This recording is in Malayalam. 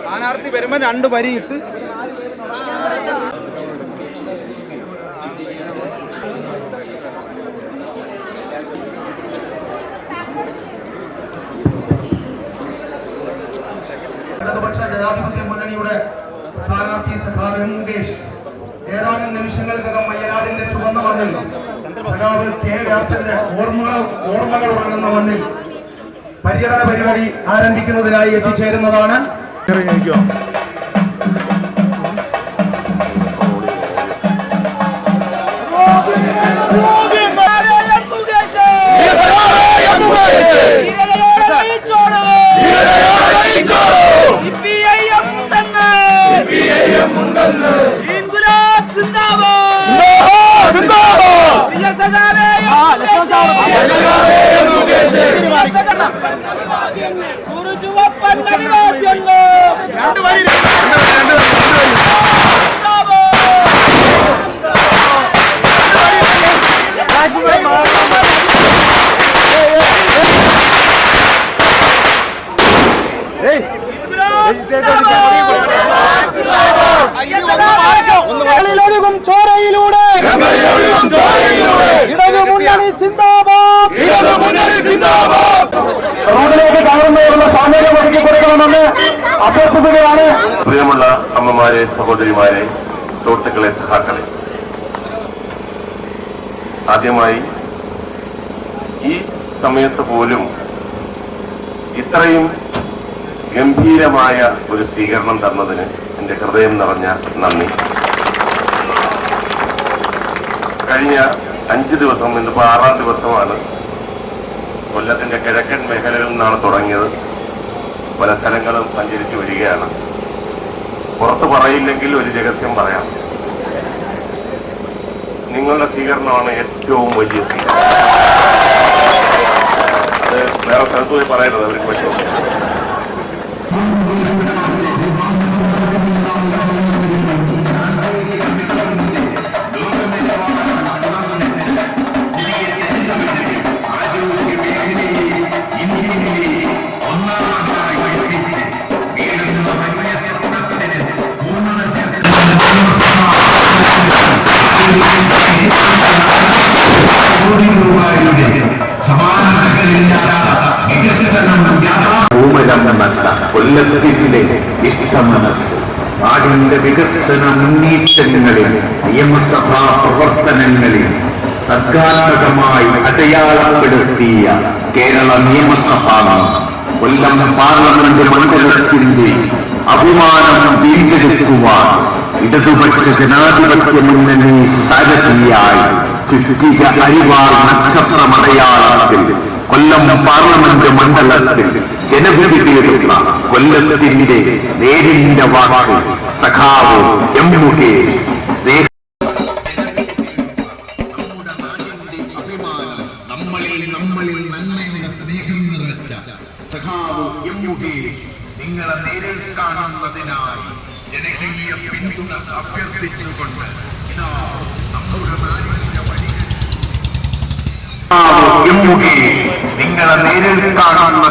സ്ഥാനാർത്ഥി വരുമ്പോൾ 2 വരിയിട്ട് ഇടതുപക്ഷ ജനാധിപത്യ മുന്നണിയുടെ സ്ഥാനാർത്ഥി സഖാവ് എം മുകേഷ് ഏതാനും നിമിഷങ്ങൾക്കകം വയനാടിന്റെ ചുവന്ന മണ്ണിൽ സഖാവ് കെ വ്യാസന്റെ ഓർമ്മകൾ ഉറങ്ങുന്ന മണ്ണിൽ പര്യടന പരിപാടി ആരംഭിക്കുന്നതിനായി എത്തിച്ചേരുന്നതാണ്. ചോരയിലൂടെ ഇടതുമുന്നണി സിന്ദാബാദ്, ഇടതുമുന്നണി സിന്ദാബാദ്. റോഡിലേക്ക് കയറുന്നതിനുള്ള സാമൂഹ്യം ഒരുക്കി കൊടുക്കണമെന്ന് അഭ്യർത്ഥിക്കുകയാണ്. പ്രിയമുള്ള അമ്മമാരെ, സഹോദരിമാരെ, സുഹൃത്തുക്കളെ, സഹാക്കളെ, ആദ്യമായി ഈ സമയത്ത് പോലും ഇത്രയും ഗംഭീരമായ ഒരു സ്വീകരണം തന്നതിന് എൻ്റെ ഹൃദയം നിറഞ്ഞ നന്ദി. കഴിഞ്ഞ 5 ദിവസം, ഇന്നിപ്പോൾ 6-ാം ദിവസമാണ്. കൊല്ലത്തിന്റെ കിഴക്കൻ മേഖലകളിൽ നിന്നാണ് തുടങ്ങിയത്. പല സ്ഥലങ്ങളും സഞ്ചരിച്ചു വരികയാണ്. പുറത്ത് പറയില്ലെങ്കിൽ ഒരു രഹസ്യം പറയാം. നിങ്ങളുടെ സ്വീകരണമാണ് ഏറ്റവും വലിയ സ്വീകരണം. അത് വേറെ സ്ഥലത്ത് പോയി പറയരുത്, അവർക്ക് പറ്റും. കൊല്ലത്തിലെ ഇഷ്ടമനസ് നാടിന്റെ വികസന മുന്നേറ്റങ്ങളിൽ നിയമസഭാ പ്രവർത്തനങ്ങളിൽ സർഗാത്മകമായി അടയാളപ്പെടുത്തിയ കേരള നിയമസഭ കൊല്ലം പാർലമെന്റ് മണ്ഡലത്തിന്റെ അഭിമാനം വീണ്ടെടുക്കുവാൻ ഇടതുപക്ഷ ജനാധിപത്യ മുന്നണി സാരഥിയായി ചുറ്റിക അരിവാൾ നക്ഷത്രമടയാളത്തിൽ കൊല്ലം പാർലമെന്റ് മണ്ഡലത്തിൽ ജനവിധി തേടുന്ന കൊല്ലത്തിന്റെ നേരിന്റെ വാക്ക് സഖാവ് എം മുകേഷ്. നമ്മളിൽ നന്മയുടെ സ്നേഹം നിറച്ച സഖാവ് എം മുകേഷ് നിങ്ങളെ നേരിൽ കാണുന്നതിനായി ജനകീയ പിന്തുണ അഭ്യർത്ഥിച്ചുകൊണ്ട് നമ്മുടെ നാടിന്റെ വഴികൾ നിങ്ങളെ നേരിൽ കാണുന്ന